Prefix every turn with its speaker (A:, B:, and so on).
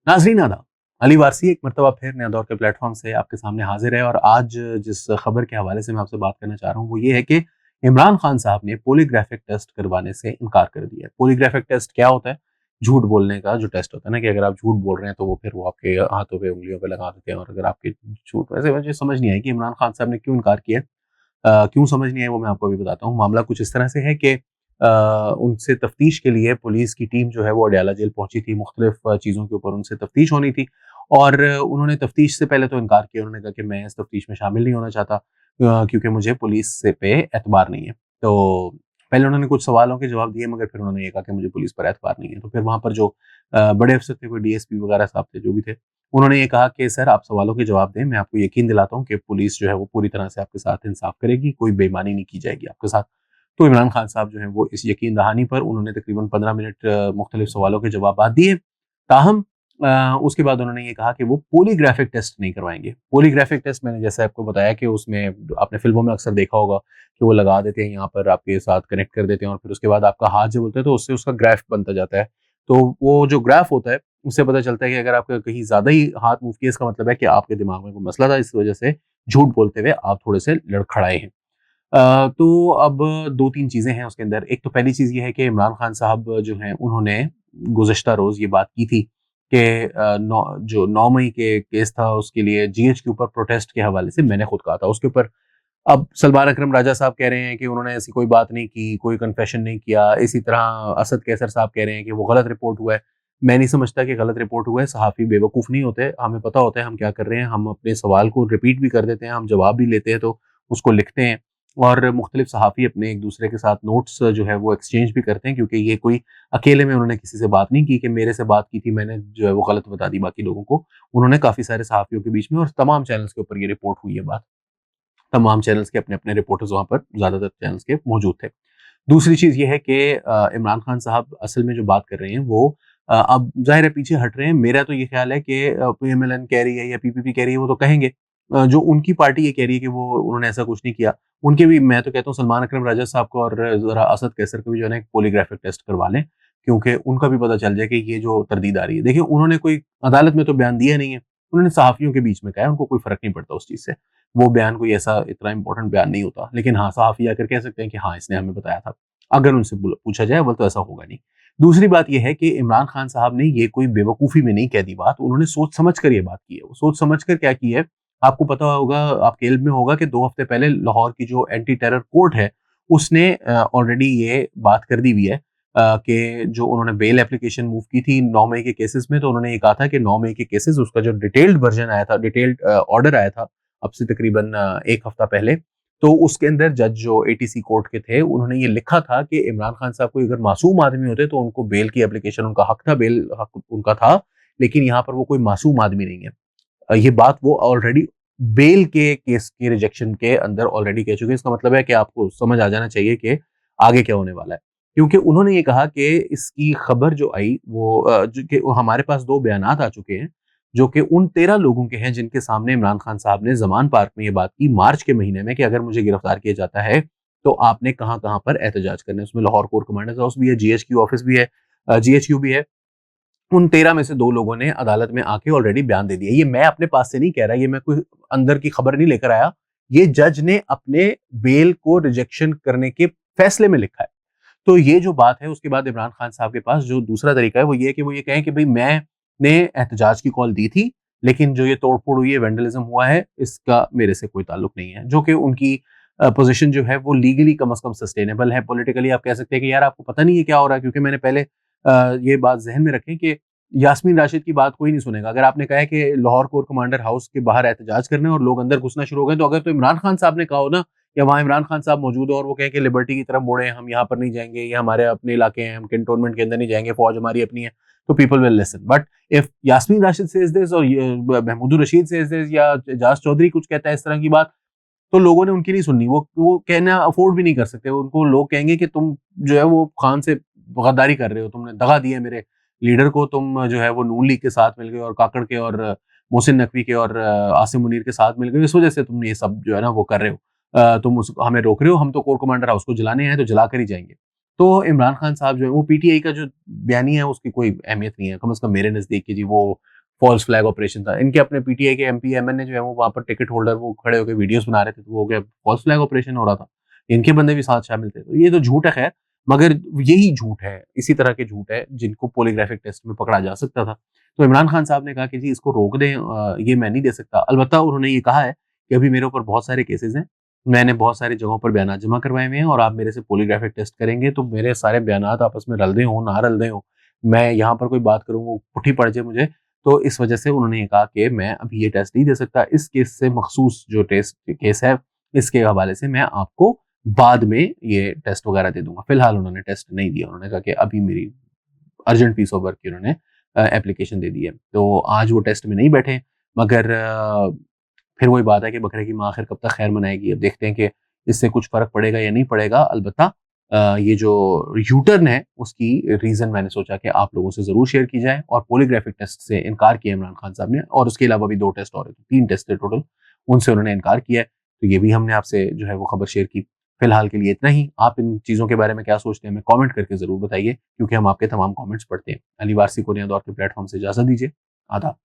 A: नाज़रीन आदाब, अली वारसी एक मरतबा फिर नया दौर के प्लेटफॉर्म से आपके सामने हाजिर है। और आज जिस खबर के हवाले से मैं आपसे बात करना चाह रहा हूँ वो ये है कि इमरान खान साहब ने पॉलीग्राफिक टेस्ट करवाने से इनकार कर दिया है। पॉलीग्राफिक टेस्ट क्या होता है? झूठ बोलने का जो टेस्ट होता है ना, कि अगर आप झूठ बोल रहे हैं तो वो फिर वो आपके हाथों पे उंगलियों पे लगा देते हैं। और अगर आपके झूठ, वैसे मुझे समझ नहीं आई कि इमरान खान साहब ने क्यों इनकार किया है। क्यों समझ नहीं आई वो मैं आपको अभी बताता हूँ। मामला कुछ इस तरह से है कि उनसे तफ्तीश के लिए पुलिस की टीम जो है वो अडयाला जेल पहुंची थी। मुख्तलिफ चीज़ों के ऊपर उनसे तफ्तीश होनी थी और उन्होंने तफ्तीश से पहले तो इनकार किया। उन्होंने कहा कि मैं इस तफ्तीश में शामिल नहीं होना चाहता क्योंकि मुझे पुलिस से पे एतबार नहीं है। तो पहले उन्होंने कुछ सवालों के जवाब दिए, मगर फिर उन्होंने ये कहा कि मुझे पुलिस पर एतबार नहीं है। तो फिर वहाँ पर जो बड़े अफसर थे, कोई डीएसपी वगैरह साहब थे, जो भी थे, उन्होंने ये कहा कि सर आप सवालों के जवाब दें, मैं आपको यकीन दिलाता हूँ कि पुलिस जो है वो पूरी तरह से आपके साथ इंसाफ करेगी, कोई बेईमानी नहीं की जाएगी आपके साथ। तो इमरान खान साहब जो हैं वो इस यकीन दहानी पर उन्होंने तकरीबन 15 मिनट मुख्तलिफ सवालों के जवाब दिए। ताहम उसके बाद उन्होंने ये कहा कि वो पॉलीग्राफिक टेस्ट नहीं करवाएँगे। पॉलीग्राफिक टेस्ट मैंने जैसे आपको बताया कि उसमें आपने फ़िल्मों में अक्सर देखा होगा कि वो लगा देते हैं यहाँ पर आपके साथ कनेक्ट कर देते हैं और फिर उसके बाद आपका हाथ जब होता है तो उससे उसका ग्राफ बनता जाता है। तो वो जो ग्राफ होता है उससे पता चलता है कि अगर आपका कहीं ज़्यादा ही हाथ मूव किया, इसका मतलब है कि आपके दिमाग में कोई मसला था, इस वजह से झूठ बोलते हुए आप थोड़े से लड़खड़ाए हैं। तो अब 2-3 चीज़ें हैं उसके अंदर। एक तो पहली चीज़ ये है कि इमरान खान साहब जो हैं उन्होंने गुज़िश्ता रोज़ ये बात की थी कि 9 मई के केस था उसके लिए जीएच के ऊपर प्रोटेस्ट के हवाले से मैंने खुद कहा था उसके ऊपर। अब सलमान अकरम राजा साहब कह रहे हैं कि उन्होंने ऐसी कोई बात नहीं की, कोई कन्फेशन नहीं किया। इसी तरह असद कैसर साहब कह रहे हैं कि वो गलत रिपोर्ट हुआ है। मैं नहीं समझता कि गलत रिपोर्ट हुआ है। सहाफ़ी बेवकूफ़ नहीं होते, हमें पता होता है हम क्या कर रहे हैं। हम अपने सवाल को रिपीट भी कर देते हैं, हम जवाब भी लेते हैं तो उसको लिखते हैं। और मुख्तलिफ सहाफ़ी अपने एक दूसरे के साथ नोट्स जो है वो एक्सचेंज भी करते हैं, क्योंकि ये कोई अकेले में उन्होंने किसी से बात नहीं की कि मेरे से बात की थी, मैंने जो है वो गलत बता दी बाकी लोगों को। उन्होंने काफ़ी सारे सहाफ़ियों के बीच में और तमाम चैनल्स के ऊपर ये रिपोर्ट हुई है बात। तमाम चैनल्स के अपने-अपने रिपोर्टर्स वहाँ पर, ज़्यादातर चैनल्स के मौजूद थे। दूसरी चीज़ ये है कि इमरान खान साहब असल में जो बात कर रहे हैं वो अब ज़ाहिर है पीछे हट रहे हैं। मेरा तो ये ख़्याल है कि पीएमएलएन कह रही है या पीपीपी कह रही है वो तो कहेंगे। जो उनकी पार्टी ये कह रही है कि वो उन्होंने ऐसा कुछ नहीं किया। उनके भी, मैं तो कहता हूँ, सलमान अकरम राजा साहब को और ज़रा असद कैसर को भी जो है ना एक पॉलीग्राफिक टेस्ट करवा लें, क्योंकि उनका भी पता चल जाए कि ये जो तरदीद आ रही है। देखिए, उन्होंने कोई अदालत में तो बयान दिया नहीं है, उन्होंने सहाफ़ियों के बीच में कहा है, उनको कोई फ़र्क नहीं पड़ता उस चीज़ से। वो बयान कोई ऐसा इतना इम्पोर्टेंट बयान नहीं होता। लेकिन हाँ, सहाफ़ी आकर कह सकते हैं कि हाँ, इसने हमें बताया था। अगर उनसे पूछा जाए, अव्वल तो ऐसा होगा नहीं। दूसरी बात ये है कि इमरान खान साहब ने ये कोई बेवकूफ़ी में नहीं कह दी बात, उन्होंने सोच समझ कर ये बात की है। वो सोच समझ कर क्या की है, आपको पता होगा, आपके इल्म में होगा कि 2 हफ्ते पहले लाहौर की जो एंटी टेरर कोर्ट है, उसने ऑलरेडी ये बात कर दी हुई है कि जो उन्होंने बेल एप्लीकेशन मूव की थी 9 मई के केसेस में, तो उन्होंने ये कहा था कि 9 मई के केसेस, उसका जो डिटेल्ड वर्ज़न आया था, डिटेल्ड ऑर्डर आया था, अब से तकरीबन 1 हफ्ता पहले, तो उसके अंदर जज जो एटीसी कोर्ट के थे, उन्होंने ये लिखा था कि इमरान खान साहब कोई अगर मासूम आदमी होते तो उनको बेल की एप्लीकेशन, उनका हक था, बेल हक उनका था, लेकिन यहाँ पर वो कोई मासूम आदमी नहीं है। ये बात वो ऑलरेडी बेल के केस के रिजेक्शन के अंदर ऑलरेडी कह चुके हैं। इसका मतलब है कि आपको समझ आ जाना चाहिए कि आगे क्या होने वाला है। क्योंकि उन्होंने ये कहा कि इसकी खबर जो आई वो जो कि हमारे पास 2 बयानात आ चुके हैं, जो कि उन 13 लोगों के हैं जिनके सामने इमरान खान साहब ने ज़मान पार्क में ये बात की मार्च के महीने में कि अगर मुझे गिरफ्तार किया जाता है, तो आपने कहाँ-कहाँ पर एहतजाज करना है। उसमें लाहौर कोर कमांडर्स हाउस भी है, जीएचक्यू ऑफिस भी है, जीएचक्यू भी है। उन 13 में से 2 लोगों ने अदालत में आके ऑलरेडी बयान दे दिया। ये मैं अपने पास से नहीं कह रहा, ये मैं कोई अंदर की खबर नहीं लेकर आया। ये जज ने अपने बेल को रिजेक्शन करने के फैसले में लिखा है। तो ये जो बात है, उसके बाद इमरान खान साहब के पास जो दूसरा तरीका है वो ये है कि वो ये कहें कि भई मैंने एहतजाज की कॉल दी थी, लेकिन जो ये तोड़-फोड़ हुई है, वैंडलिज़्म हुआ है, इसका मेरे से कोई ताल्लुक नहीं है। जो कि उनकी पोज़ीशन जो है वो लीगली कम से कम सस्टेनेबल है। पॉलिटिकली आप कह सकते हैं कि यार आपको पता नहीं है क्या हो रहा है, क्योंकि मैंने पहले ये बात ज़हन में रखें कि यास्मीन राशिद की बात कोई नहीं सुनेगा। अगर आपने कहा है कि लाहौर कोर कमांडर हाउस के बाहर एहतजाज करना है और लोग अंदर घुसना शुरू हो गए, तो अगर तो इमरान खान साहब ने कहा हो ना, या वहाँ इमरान खान साहब मौजूद हो और वो कहें कि लिबर्टी की तरफ मुड़े, हम यहाँ पर नहीं जाएँगे, ये हमारे अपने इलाके हैं, हम कैंटोनमेंट के अंदर नहीं जाएँगे, फ़ौज हमारी अपनी है, तो people will listen. But if Yasmin Rashid says this और ये महमूदुर रशीद सेज़ दिस या एजाज़ चौधरी कुछ कहता है इस तरह की बात, तो लोगों ने उनकी नहीं सुननी। वो कहना अफ़ोर्ड भी नहीं कर सकते। उनको लोग कहेंगे कि तुम जो है वो खान से गद्दारी कर रहे हो, तुमने दगा दी है मेरे लीडर को, तुम जो है वो नून लीग के साथ मिल गए और काकड़ के और मोहसिन नकवी के और आसिम मुनीर के साथ मिल गए, इस वजह से तुम ये सब जो है ना वो कर रहे हो। तुम हमें रोक रहे हो, हम तो कोर कमांडर हाउस को जलाने आए तो जला कर ही जाएंगे। तो इमरान खान साहब जो है वो पीटीआई का जो बयानी है उसकी कोई अहमियत नहीं है, कम अज़ कम मेरे नज़दीक की। जी, वो फॉल्स फ्लैग ऑपरेशन था। इनके अपने पीटीआई के एमपी एमएनए जो है वो वहाँ पर टिकट होल्डर वो खड़े होकर वीडियोस बना रहे थे, तो वो हो गया फॉल्स फ्लैग ऑपरेशन हो रहा था। इनके बंदे भी साथ शामिल थे। तो ये तो झूठ है खैर, मगर यही झूठ है, इसी तरह के झूठ है जिनको पॉलीग्राफिक टेस्ट में पकड़ा जा सकता था। तो इमरान खान साहब ने कहा कि जी इसको रोक दें, ये मैं नहीं दे सकता। अलबत्ता उन्होंने ये कहा है कि अभी मेरे ऊपर बहुत सारे केसेज़ हैं, मैंने बहुत सारी जगहों पर बयानात जमा करवाए हुए हैं और आप मेरे से पॉलीग्राफिक टेस्ट करेंगे तो मेरे सारे बयानात आपस में रलदे हों, ना रलदे हों, मैं यहाँ पर कोई बात करूँ वो पुट्ठी पड़ जाए मुझे, तो इस वजह से उन्होंने ये कहा कि मैं अभी ये टेस्ट नहीं दे सकता। इस केस से मखसूस जो केस है, इसके हवाले से मैं आपको बाद में ये टेस्ट वगैरह दे दूंगा। फिलहाल उन्होंने टेस्ट नहीं दिया। उन्होंने कहा कि अभी मेरी अर्जेंट पीस ऑफ वर्क की उन्होंने एप्लीकेशन दे दी है। तो आज वो टेस्ट में नहीं बैठे, मगर फिर वही बात है कि बकरे की माँ आखिर कब तक खैर मनाएगी। अब देखते हैं कि इससे कुछ फ़र्क पड़ेगा या नहीं पड़ेगा। अलबत्ता ये जो यू टर्न है उसकी रीज़न मैंने सोचा कि आप लोगों से ज़रूर शेयर की जाए, और पॉलीग्राफिक टेस्ट से इनकार किया इमरान खान साहब ने, और उसके अलावा भी 2 टेस्ट और हैं, 3 टेस्ट थे टोटल, उनसे उन्होंने इनकार किया है। तो ये भी हमने आपसे जो है वो खबर शेयर की। फिलहाल के लिए इतना ही। आप इन चीज़ों के बारे में क्या सोचते हैं हमें कमेंट करके ज़रूर बताइए, क्योंकि हम आपके तमाम कमेंट्स पढ़ते हैं। अली वारसी को नया दौर के प्लेटफॉर्म से इजाज़त दीजिए। आदाब।